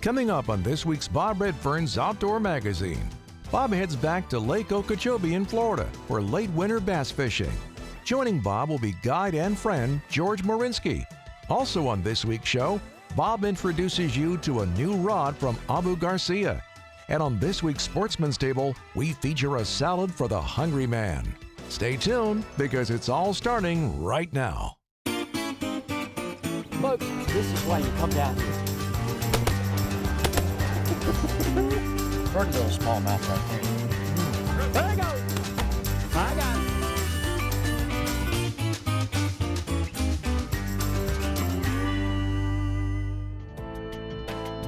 Coming up on this week's Bob Redfern's Outdoor Magazine, Bob heads back to Lake Okeechobee in Florida for late winter bass fishing. Joining Bob will be guide and friend George Mrozinski. Also on this week's show, Bob introduces you to a new rod from Abu Garcia. And on this week's Sportsman's Table, we feature a salad for the hungry man. Stay tuned because it's all starting right now. Folks, this is why you come down here. Pretty little smallmouth right there. There I go. I got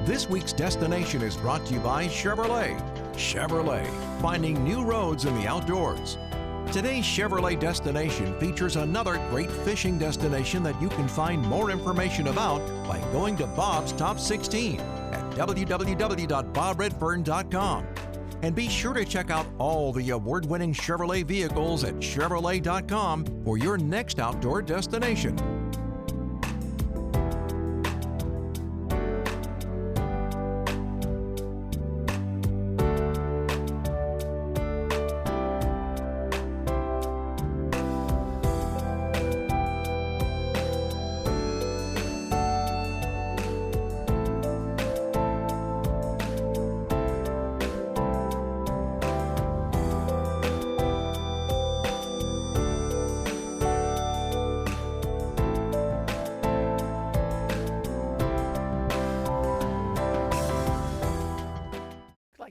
it. This week's destination is brought to you by Chevrolet. Chevrolet, finding new roads in the outdoors. Today's Chevrolet destination features another great fishing destination that you can find more information about by going to Bob's Top 16 at www.bobredfern.com. And be sure to check out all the award-winning Chevrolet vehicles at Chevrolet.com for your next outdoor destination.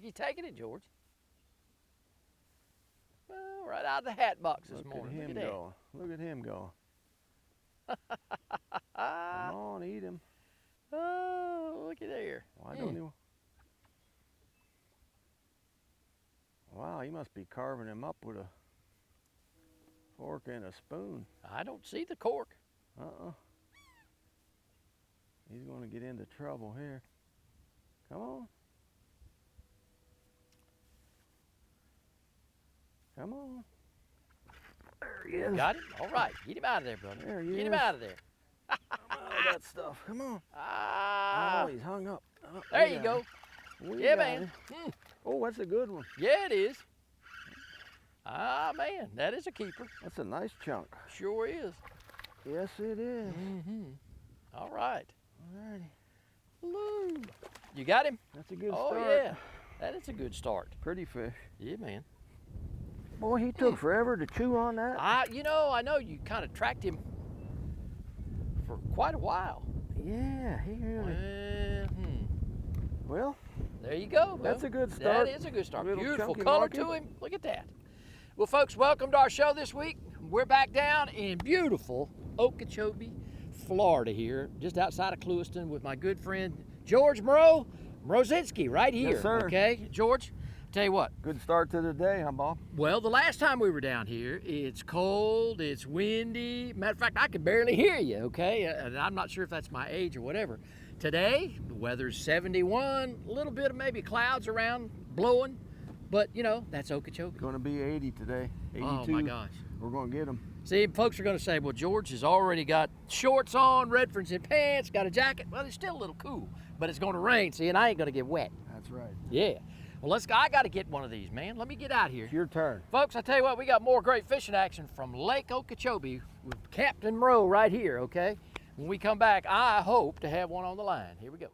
You taking it, George? Well, right out of the hat box this morning. Look at him go. Look at him go. Come on, eat him. Oh, look at there. Why don't you? Wow, he must be carving him up with a fork and a spoon. I don't see the cork. He's going to get into trouble here. Come on. Come on. There he is. Got him? All right. Get him out of there, brother. There he Get is. him out of there. Come on with that stuff. Come on. Ah. Oh, he's hung up. Oh, there you go. Yeah, man. Oh, that's a good one. Yeah, it is. Ah, man. That is a keeper. That's a nice chunk. Sure is. Yes, it is. All right. All righty. Woo. You got him? That's a good start. start. Oh, yeah. That is a good start. Pretty fish. Yeah, man. Boy, he took forever to chew on that. I know you kind of tracked him for quite a while. Yeah, he really. Well, there you go. That's a good start. That is a good start. Little Beautiful chunky color market. to him. Look at that. Well, folks, welcome to our show this week. We're back down in beautiful Okeechobee, Florida here, just outside of Clewiston with my good friend George Mrozinski right here. Yes, sir. Okay, George? Tell you what. Good start to the day, huh, Bob? Well, the last time we were down here, it's cold, it's windy. Matter of fact, I could barely hear you, okay? And I'm not sure if that's my age or whatever. Today, the weather's 71, a little bit of maybe clouds around blowing, but you know, that's Okeechobee. Going to be 80 today, 82. Oh my gosh. We're going to get them. See, folks are going to say, well, George has already got shorts on, Redfern's in pants, got a jacket. Well, it's still a little cool, but it's going to rain, see, and I ain't going to get wet. That's right. Yeah. Well, let's go. I got to get one of these, man. Let me get out here. It's your turn. Folks, I tell you what, we got more great fishing action from Lake Okeechobee with Captain Mro right here, okay? When we come back, I hope to have one on the line. Here we go.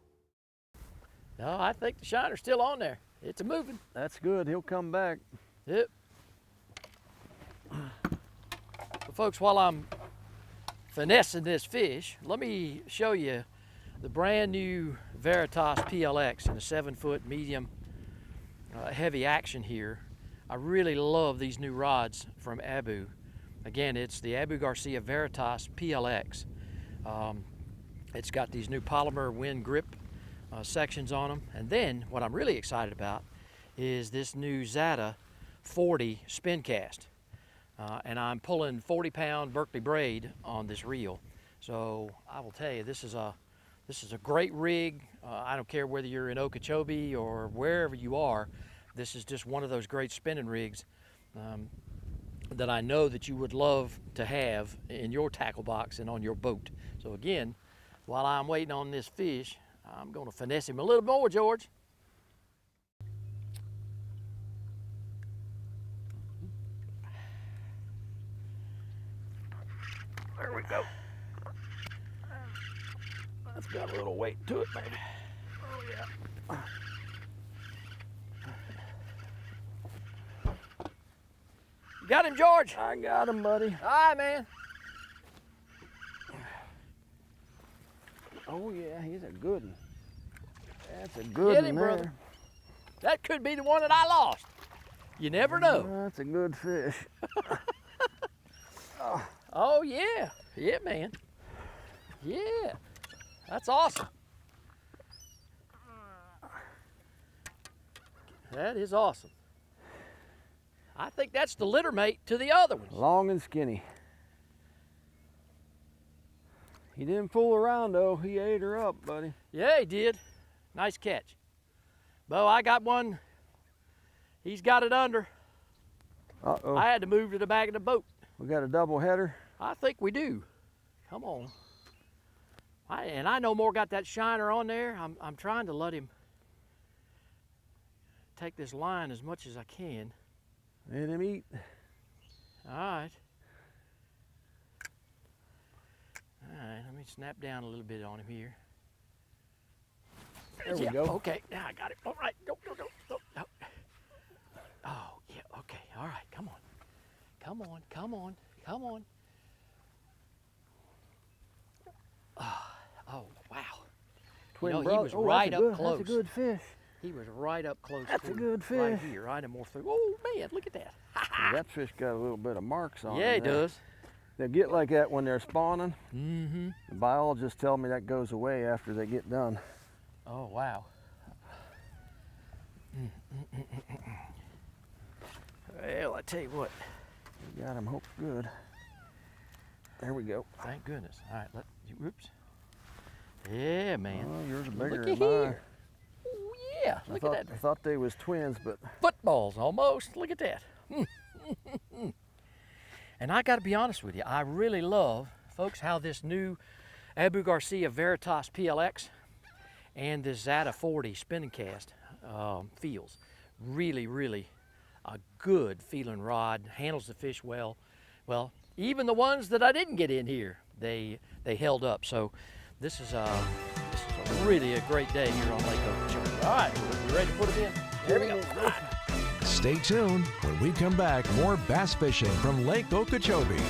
No, I think the shiner's still on there. It's a-moving. That's good. He'll come back. Yep. Well, folks, while I'm finessing this fish, let me show you the brand new Veritas PLX in a 7-foot medium heavy action here. I really love these new rods from Abu. Again, it's the Abu Garcia Veritas PLX. It's got these new polymer wind grip sections on them. And then what I'm really excited about is this new Zata 40 spin cast. And I'm pulling 40-pound Berkeley braid on this reel. So I will tell you, this is a great rig. I don't care whether you're in Okeechobee or wherever you are. This is just one of those great spinning rigs that I know that you would love to have in your tackle box and on your boat. So again, while I'm waiting on this fish, I'm gonna finesse him a little more, George. There we go. That's got a little weight to it, maybe. Oh, yeah. You got him, George? I got him, buddy. All right, man. Oh yeah, he's a good one. That's a good Get one him, there. brother. That could be the one that I lost. You never know. That's a good fish. Oh, yeah. Yeah, man. Yeah. That's awesome. That is awesome. I think that's the litter mate to the other ones. Long and skinny. He didn't fool around though. He ate her up, buddy. Yeah, he did. Nice catch. Bo, I got one. He's got it under. Uh-oh. I had to move to the back of the boat. We got a double header. I think we do. Come on. And I no more got that shiner on there. I'm trying to let him take this line as much as I can. Let him eat. All right. All right, let me snap down a little bit on him here. There we Yeah, go. Okay, now I got it. All right, go. Oh, yeah, okay, all right, come on. Come on. Oh, wow. Twin he brother. was Oh, right that's a up good, close. That's a good fish. He was right up close. That's a to good Right fish. here, right in more through. Oh, man, look at that. That fish got a little bit of marks on Yeah, him he there. does. They get like that when they're spawning. Mm-hmm. The biologists tell me that goes away after they get done. Oh, wow. Well, I tell you what. We got him hooked good. There we go. Thank goodness. All right, whoops. Yeah, man. Oh, yours are Look bigger at than mine. here. Oh, yeah, look at that. I thought they was twins, but Footballs almost. Look at that. And I got to be honest with you, I really love, folks, how this new Abu Garcia Veritas PLX and this Zata 40 spinning cast feels. Really a good feeling rod, handles the fish well. Well, even the ones that I didn't get in here, they held up. So this is really a great day here on Lake Okeechobee. All right, you ready to put them in? Here we go. All right. Stay tuned. When we come back, more bass fishing from Lake Okeechobee.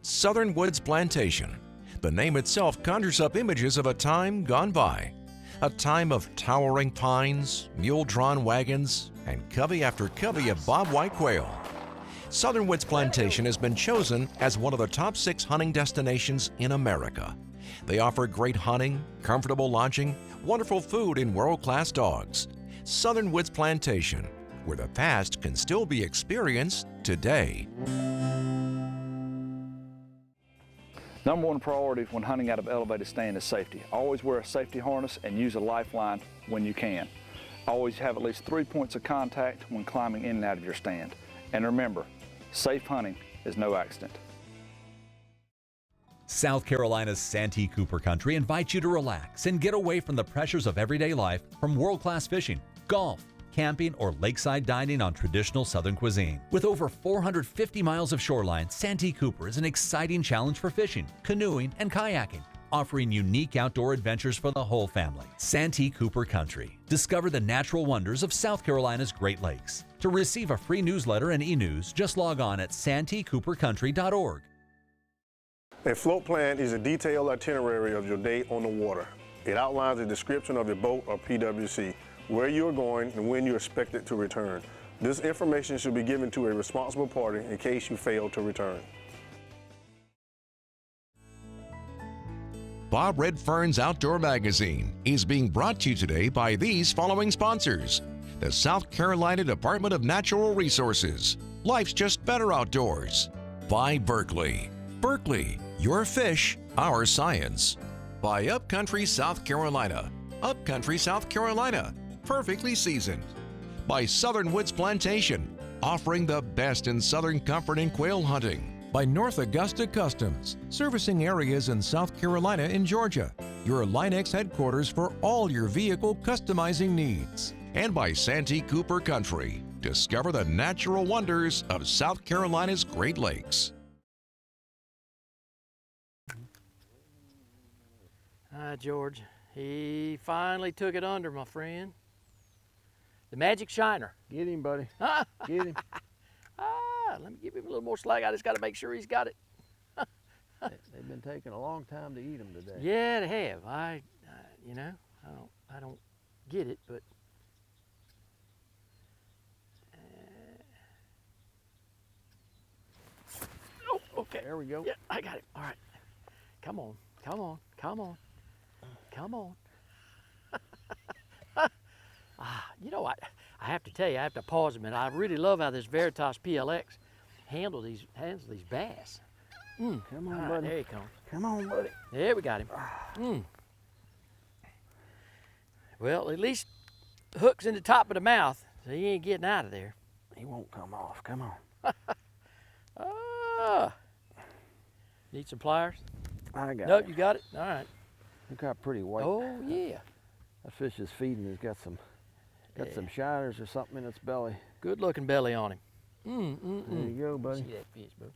Southern Woods Plantation. The name itself conjures up images of a time gone by. A time of towering pines, mule-drawn wagons, and covey after covey of bobwhite quail. Southern Woods Plantation has been chosen as one of the top 6 hunting destinations in America. They offer great hunting, comfortable lodging, wonderful food, and world-class dogs. Southern Woods Plantation, where the past can still be experienced today. Number one priority when hunting out of elevated stand is safety. Always wear a safety harness and use a lifeline when you can. Always have at least 3 points of contact when climbing in and out of your stand. And remember, safe hunting is no accident. South Carolina's Santee Cooper Country invites you to relax and get away from the pressures of everyday life from world-class fishing, golf, camping, or lakeside dining on traditional Southern cuisine. With over 450 miles of shoreline, Santee Cooper is an exciting challenge for fishing, canoeing, and kayaking, offering unique outdoor adventures for the whole family. Santee Cooper Country. Discover the natural wonders of South Carolina's Great Lakes. To receive a free newsletter and e-news, just log on at santeecoopercountry.org. A float plan is a detailed itinerary of your day on the water. It outlines a description of your boat or PWC, where you are going and when you are expected to return. This information should be given to a responsible party in case you fail to return. Bob Redfern's Outdoor Magazine is being brought to you today by these following sponsors: the South Carolina Department of Natural Resources, Life's Just Better Outdoors; by Berkeley. Berkeley, your fish, our science. By Upcountry South Carolina. Upcountry South Carolina, perfectly seasoned. By Southern Woods Plantation, offering the best in southern comfort in quail hunting. By North Augusta Customs, servicing areas in South Carolina and Georgia, your Linex headquarters for all your vehicle customizing needs. And by Santee Cooper Country, discover the natural wonders of South Carolina's Great Lakes. Hi, George. He finally took it under, my friend. The magic shiner. Get him, buddy. Huh? Get him. Let me give him a little more slack. I just got to make sure he's got it. They've been taking a long time to eat them today. Yeah, they have. You know, I don't get it, but oh, okay. There we go. Yeah, I got it. All right. Come on, come on, come on, come on. You know, I have to tell you, I have to pause a minute. I really love how this Veritas PLX handles these bass. Come on, buddy. There he comes. Come on, buddy. There we got him. Well, at least the hook's in the top of the mouth, so he ain't getting out of there. He won't come off. Come on. Need some pliers? I got Nope, it. you got it? All right. Look how pretty white. Oh, yeah. That fish is feeding. He's got some shiners or something in its belly. Good looking belly on him. There you go, buddy. See that fish, bro.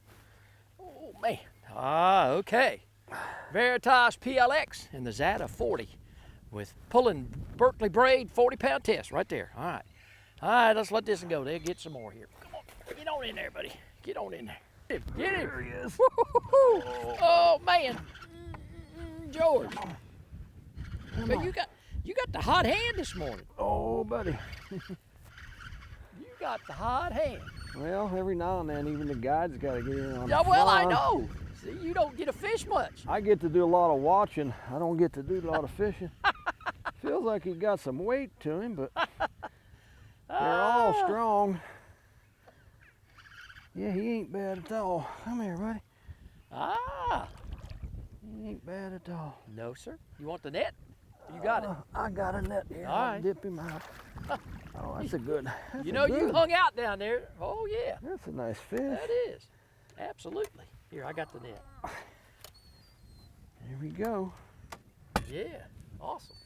Oh, man. Okay. Veritas PLX in the Zata 40 with pulling Berkeley braid 40-pound test right there. All right. All right, let's let this one go. They'll get some more here. Come on. Get on in there, buddy. Get on in there. Get him. There he is. Oh, man. George. Man, you got the hot hand this morning. Oh, buddy. You got the hot hand. Well, every now and then, even the guide's got to get in on Yeah, the well, I fun. know. See, you don't get to fish much. I get to do a lot of watching. I don't get to do a lot of fishing. Feels like he got some weight to him, but they're all strong. Yeah, he ain't bad at all. Come here, buddy. He ain't bad at all. No, sir. You want the net? You got it. I got a net here. All I'll right. dip him out. Oh, that's a good. You know, you hung out down there. Oh, yeah. That's a nice fish. That is. Absolutely. Here, I got the net. Here we go. Yeah. Awesome.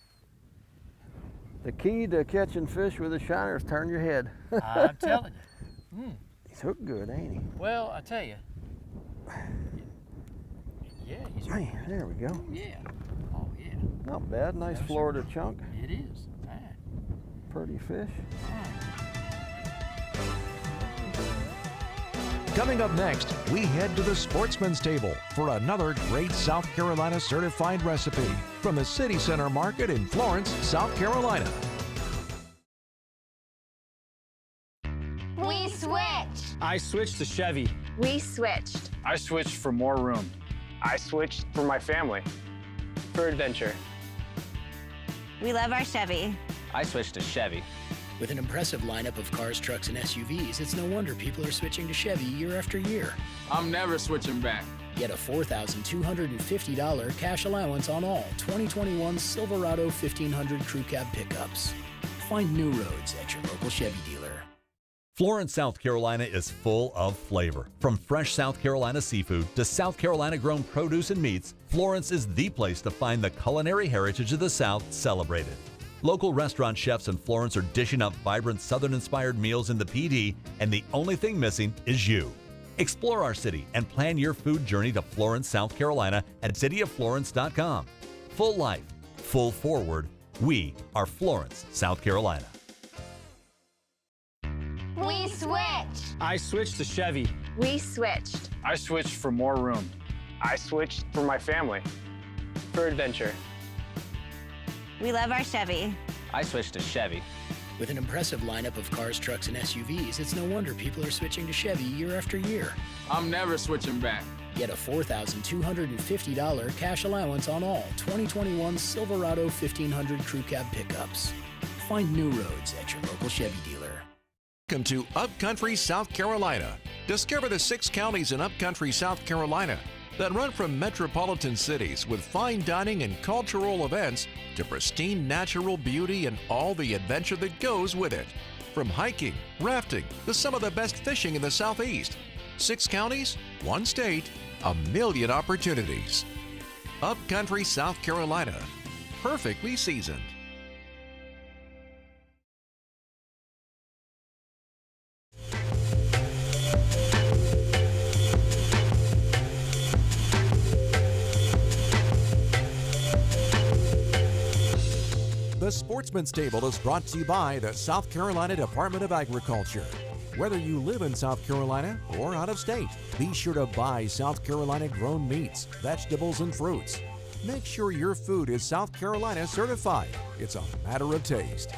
The key to catching fish with a shiner is turn your head. I'm telling you. He's hooked good, ain't he? Well, I tell you. Yeah, he's right. Man, there we go. Yeah. Oh, yeah. Not bad. Nice No, sir. Florida chunk. It is. Fine. Pretty fish. Coming up next, we head to the Sportsman's Table for another great South Carolina certified recipe from the City Center Market in Florence, South Carolina. We switched. I switched to Chevy. We switched. I switched for more room. I switched for my family. For adventure. We love our Chevy. I switched to Chevy. With an impressive lineup of cars, trucks, and SUVs, it's no wonder people are switching to Chevy year after year. I'm never switching back. Get a $4,250 cash allowance on all 2021 Silverado 1500 Crew Cab pickups. Find new roads at your local Chevy dealer. Florence, South Carolina is full of flavor. From fresh South Carolina seafood to South Carolina grown produce and meats, Florence is the place to find the culinary heritage of the South celebrated. Local restaurant chefs in Florence are dishing up vibrant Southern-inspired meals in the PD, and the only thing missing is you. Explore our city and plan your food journey to Florence, South Carolina at cityofflorence.com. Full life, full forward. We are Florence, South Carolina. We switched. I switched to Chevy. We switched. I switched for more room. I switched for my family. For adventure. We love our Chevy. I switched to Chevy. With an impressive lineup of cars, trucks, and SUVs, it's no wonder people are switching to Chevy year after year. I'm never switching back. Get a $4,250 cash allowance on all 2021 Silverado 1500 Crew Cab pickups. Find new roads at your local Chevy dealer. Welcome to Upcountry, South Carolina. Discover the 6 counties in Upcountry, South Carolina that run from metropolitan cities with fine dining and cultural events to pristine natural beauty and all the adventure that goes with it. From hiking, rafting, to some of the best fishing in the Southeast. 6 counties, 1 state, a million opportunities. Upcountry, South Carolina. Perfectly seasoned. The Sportsman's Table is brought to you by the South Carolina Department of Agriculture. Whether you live in South Carolina or out of state, be sure to buy South Carolina grown meats, vegetables, and fruits. Make sure your food is South Carolina certified. It's a matter of taste.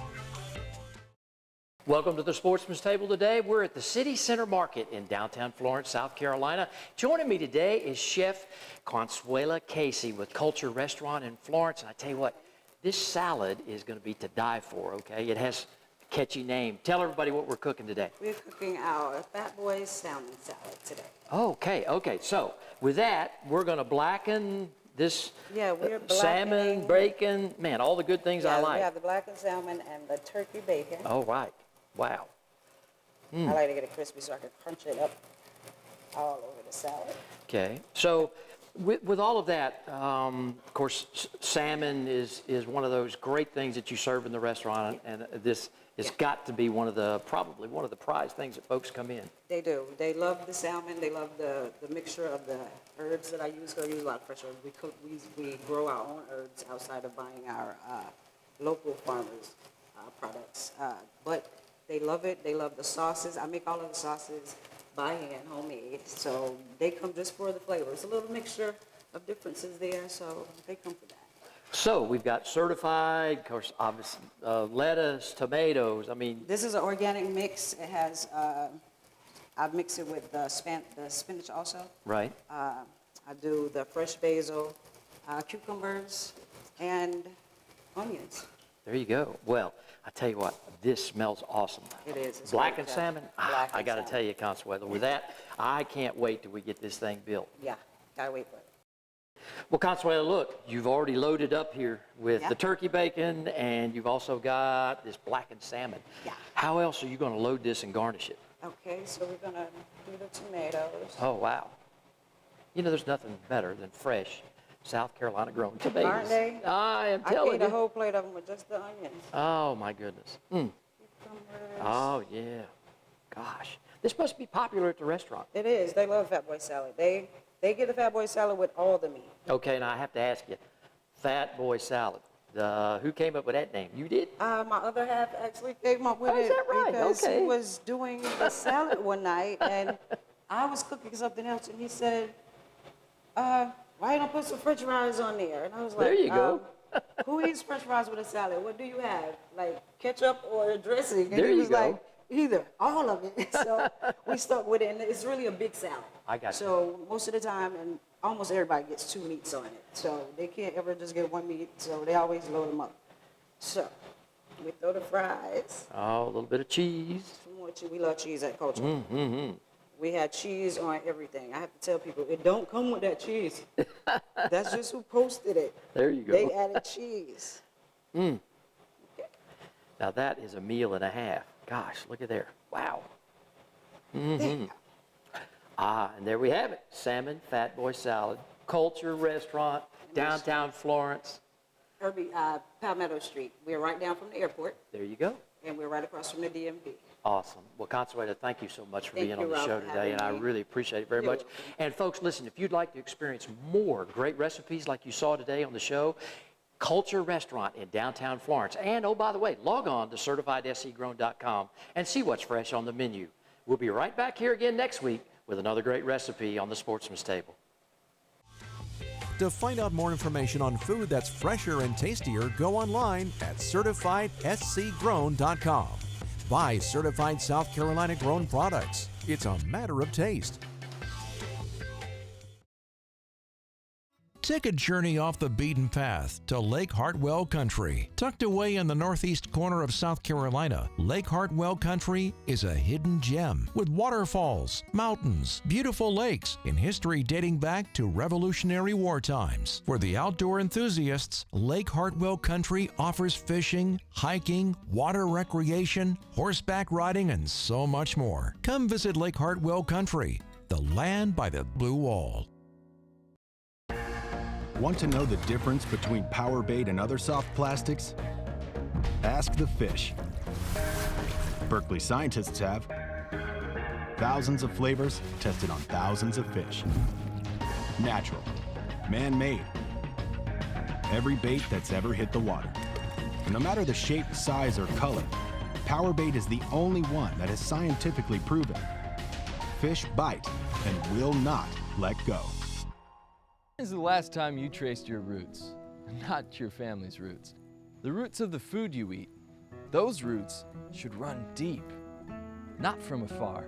Welcome to the Sportsman's Table today. We're at the City Center Market in downtown Florence, South Carolina. Joining me today is Chef Consuela Casey with Culture Restaurant in Florence. And I tell you what, this salad is going to be to die for, okay? It has a catchy name. Tell everybody what we're cooking today. We're cooking our Fat Boys salmon salad today. Okay. So with that, we're going to blacken this we're salmon, bacon, man, all the good things I like. We have the blackened salmon and the turkey bacon. Oh, right. Wow. I like to get it crispy so I can crunch it up all over the salad. Okay. So with all of that, of course, salmon is one of those great things that you serve in the restaurant, and this has got to be probably one of the prized things that folks come in. They do. They love the salmon. They love the mixture of the herbs that I use. I use a lot of fresh herbs. We grow our own herbs outside of buying our local farmers' products. But they love it. They love the sauces. I make all of the sauces by hand, homemade. So they come just for the flavor. It's a little mixture of differences there, so they come for that. So we've got certified, of course, obviously, lettuce, tomatoes. I mean, this is an organic mix. It has, I mix it with the spinach also. Right. I do the fresh basil, cucumbers, and onions. There you go. Well, I tell you what, this smells awesome. It is. It's Blackened salmon. I got to salmon. tell you, Consuelo, with that, I can't wait till we get this thing built. Yeah, gotta wait for it. Well, Consuelo, look, you've already loaded up here with the turkey bacon, and you've also got this blackened salmon. Yeah. How else are you going to load this and garnish it? Okay, so we're gonna do the tomatoes. Oh, wow. You know, there's nothing better than fresh South Carolina grown tomatoes. Aren't they? I am telling you. I ate a whole plate of them with just the onions. Oh, my goodness. Cucumbers. Oh, yeah. Gosh. This must be popular at the restaurant. It is. They love Fat Boy salad. They get the Fat Boy salad with all the meat. Okay, now I have to ask you, Fat Boy salad. Who came up with that name? You did? My other half actually came up with Oh, is that right? because Okay. he was doing the salad one night, and I was cooking something else, and he said, why you don't put some french fries on there? And I was like, There you go. Who eats french fries with a salad? What do you have? Like ketchup or dressing? And There he you was go. like, either, all of it. So we stuck with it, and it's really a big salad. I got you. So most of the time, and almost everybody gets 2 meats on it. So they can't ever just get 1 meat, so they always load them up. So we throw the fries. Oh, a little bit of cheese. Some more cheese. We love cheese at Culture. Mm-hmm. We had cheese on everything. I have to tell people, it don't come with that cheese. That's just who posted it. There you go. They added cheese. Okay. Now that is a meal and a half. Gosh, look at there. Wow. Mm-hmm. And there we have it. Salmon, Fat Boy salad, Culture Restaurant, downtown Florence. Palmetto Street. We're right down from the airport, There you go. and we're right across from the DMV. Awesome. Well, Consuelo, thank you so much for Thank being you, on the Rob, show for today, and I having me. really appreciate it very You're much. And folks, listen, if you'd like to experience more great recipes like you saw today on the show, Culture Restaurant in downtown Florence. And, oh, by the way, log on to CertifiedSCGrown.com and see what's fresh on the menu. We'll be right back here again next week with another great recipe on the Sportsman's Table. To find out more information on food that's fresher and tastier, go online at CertifiedSCGrown.com. Buy certified South Carolina grown products. It's a matter of taste. Take a journey off the beaten path to Lake Hartwell Country. Tucked away in the northeast corner of South Carolina, Lake Hartwell Country is a hidden gem with waterfalls, mountains, beautiful lakes, and history dating back to Revolutionary War times. For the outdoor enthusiasts, Lake Hartwell Country offers fishing, hiking, water recreation, horseback riding, and so much more. Come visit Lake Hartwell Country, the land by the blue wall. Want to know the difference between power bait and other soft plastics? Ask the fish. Berkeley scientists have. Thousands of flavors tested on thousands of fish. Natural, man-made. Every bait that's ever hit the water. And no matter the shape, size, or color, power bait is the only one that is scientifically proven. Fish bite and will not let go. When is the last time you traced your roots? Not your family's roots. The roots of the food you eat. Those roots should run deep, not from afar.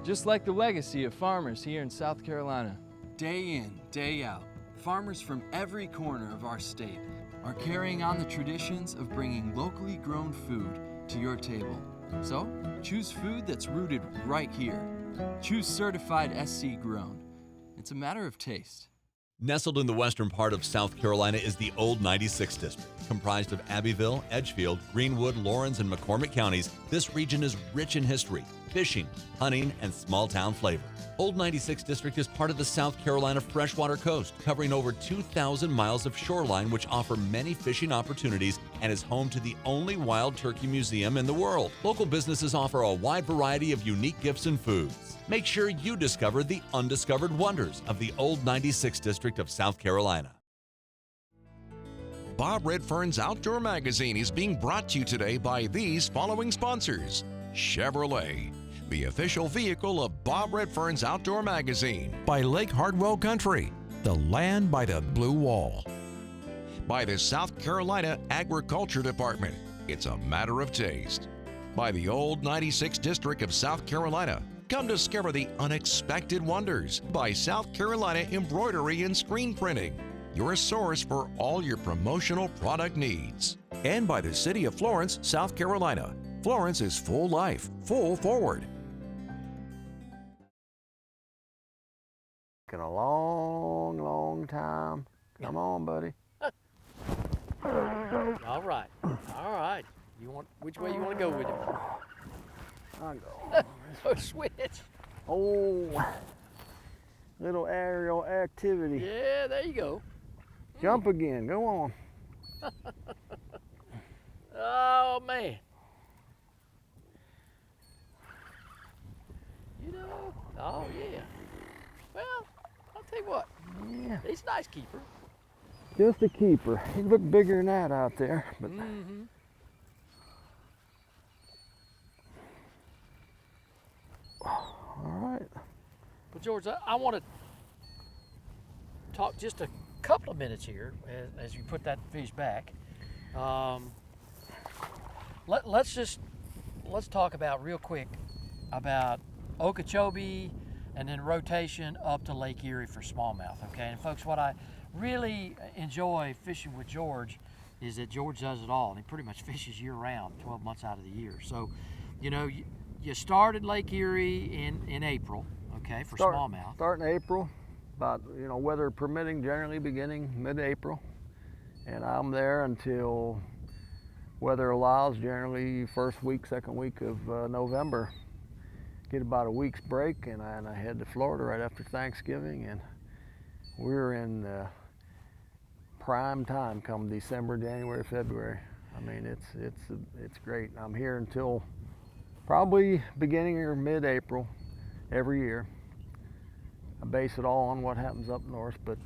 Just like the legacy of farmers here in South Carolina. Day in, day out, farmers from every corner of our state are carrying on the traditions of bringing locally grown food to your table. So, choose food that's rooted right here. Choose certified SC grown. It's a matter of taste. Nestled in the western part of South Carolina is the Old 96 District. Comprised of Abbeville, Edgefield, Greenwood, Lawrence, and McCormick counties, this region is rich in history, fishing, hunting, and small-town flavor. Old 96 District is part of the South Carolina freshwater coast, covering over 2,000 miles of shoreline, which offer many fishing opportunities and is home to the only wild turkey museum in the world. Local businesses offer a wide variety of unique gifts and foods. Make sure you discover the undiscovered wonders of the Old 96 District of South Carolina. Bob Redfern's Outdoor Magazine is being brought to you today by these following sponsors. Chevrolet, the official vehicle of Bob Redfern's Outdoor Magazine. By Lake Hartwell Country, the land by the blue wall. By the South Carolina Agriculture Department, it's a matter of taste. By the Old 96 District of South Carolina, come discover the unexpected wonders. By South Carolina Embroidery and Screen Printing, your source for all your promotional product needs. And by the City of Florence, South Carolina. Florence is full life, full forward. In a long, long time. Come on, buddy. All right, all right. You want which way you want to go with it? I go. Oh, switch. Oh, little aerial activity. Yeah, there you go. Jump again. Go on. Oh man. You know. Oh yeah. Well, I'll tell you what. Yeah. He's a nice keeper. Just a keeper. He looked bigger than that out there, but. Mm-hmm. All right. Well, George, I want to talk just a couple of minutes here as you put that fish back. Let's talk about real quick about Okeechobee and then rotation up to Lake Erie for smallmouth. Okay, and folks, what I really enjoy fishing with George is that George does it all, and he pretty much fishes year-round, 12 months out of the year. So, you know, you start at Lake Erie in April, okay, for smallmouth. Start in April, about, you know, weather permitting, generally beginning mid-April. And I'm there until weather allows, generally first week, second week of November. Get about a week's break, and I head to Florida right after Thanksgiving, and we're in prime time come December, January, February. I mean, it's great. I'm here until probably beginning or mid-April every year. I base it all on what happens up north, but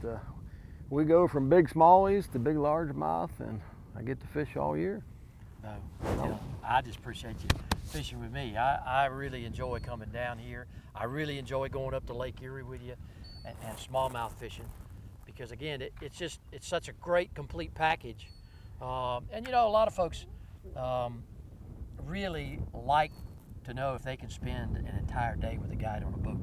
we go from big smallies to big largemouth, and I get to fish all year. No, you know, I just appreciate you fishing with me. I really enjoy coming down here. I really enjoy going up to Lake Erie with you and smallmouth fishing, because again, it's such a great complete package. And you know, a lot of folks really like to know if they can spend an entire day with a guide on a boat.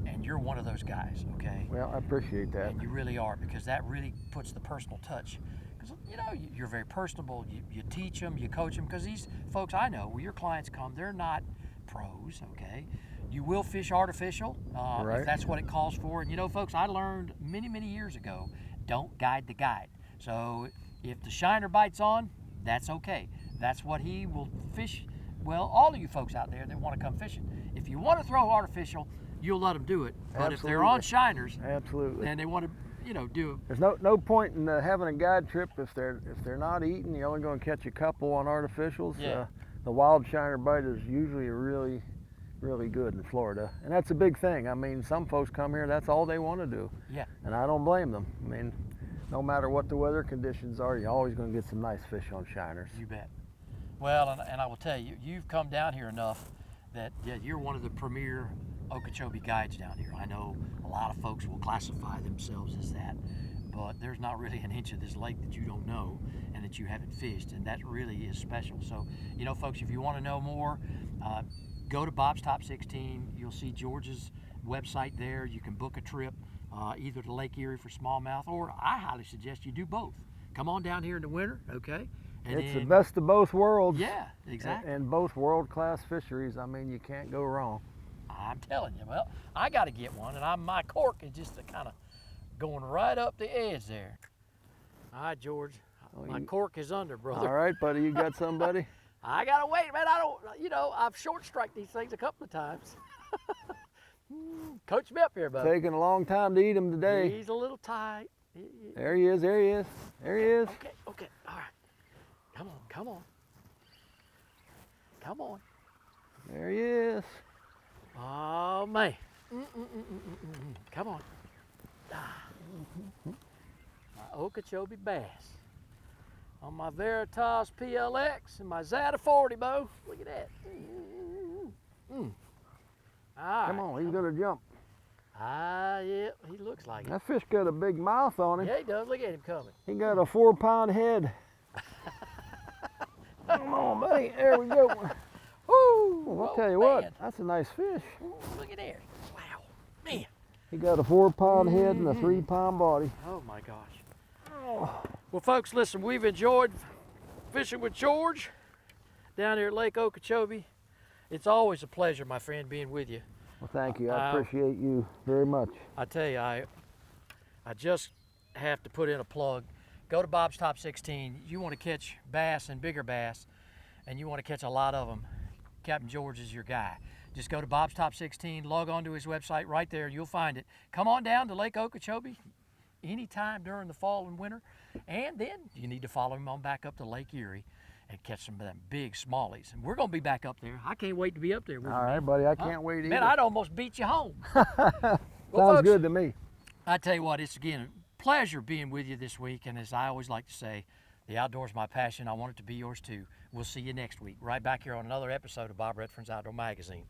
And you're one of those guys, okay? Well, I appreciate that. And you really are, because that really puts the personal touch. Because, you know, you're very personable. You teach them, you coach them, because these folks I know, where your clients come, they're not pros, okay? You will fish artificial if that's what it calls for. And, you know, folks, I learned many, many years ago, don't guide the guide. So if the shiner bites on, that's okay. That's what he will fish. Well, all of you folks out there that want to come fishing, if you want to throw artificial, you'll let them do it. But if they're on shiners, and they want to, you know, do. There's no point in having a guide trip if they're not eating. You're only going to catch a couple on artificials. Yeah. The wild shiner bite is usually really good in Florida, and that's a big thing. I mean, some folks come here, that's all they want to do. Yeah. And I don't blame them. I mean, no matter what the weather conditions are, you're always going to get some nice fish on shiners. You bet. Well, and I will tell you, you've come down here enough that you're one of the premier Okeechobee guides down here. I know a lot of folks will classify themselves as that, but there's not really an inch of this lake that you don't know and that you haven't fished, and that really is special. So, you know, folks, if you want to know more, go to Bob's Top 16. You'll see George's website there. You can book a trip either to Lake Erie for smallmouth, or I highly suggest you do both. Come on down here in the winter, okay? And it's the best of both worlds. Yeah, exactly. And both world-class fisheries. I mean, you can't go wrong. I'm telling you. Well, I got to get one, and my cork is just kind of going right up the edge there. All right, George. My cork is under, brother. All right, buddy. You got somebody? I got to wait, man. I don't, you know, I've short-striked these things a couple of times. Coach me up here, buddy. Taking a long time to eat them today. He's a little tight. There he is. There he is. There he is. Okay. All right. Come on. There he is. Oh, man. Come on. My Okeechobee bass on my Veritas PLX and my Zeta 40, Bo. Look at that. Come on, he's going to jump. Yeah, he looks like it. That fish got a big mouth on him. Yeah, he does. Look at him coming. He got a 4-pound head. Come on, buddy. There we go. Woo! I'll tell you what, that's a nice fish. Ooh, look at there. Wow. Man. He got a 4-pound head and a 3-pound body. Oh, my gosh. Well, folks, listen, we've enjoyed fishing with George down here at Lake Okeechobee. It's always a pleasure, my friend, being with you. Well, thank you. I appreciate you very much. I tell you, I just have to put in a plug. Go to Bob's Top 16. You want to catch bass and bigger bass, and you want to catch a lot of them, Captain George is your guy. Just go to Bob's Top 16, log on to his website right there, you'll find it. Come on down to Lake Okeechobee anytime during the fall and winter, and then you need to follow him on back up to Lake Erie and catch some of them big smallies. And we're going to be back up there. I can't wait to be up there with you. All right, buddy, I can't wait either. Man, I'd almost beat you home. Sounds folks, good to me. I tell you what, it's again a pleasure being with you this week, and as I always like to say, the outdoors my passion. I want it to be yours too. We'll see you next week, right back here on another episode of Bob Redfern's Outdoor Magazine.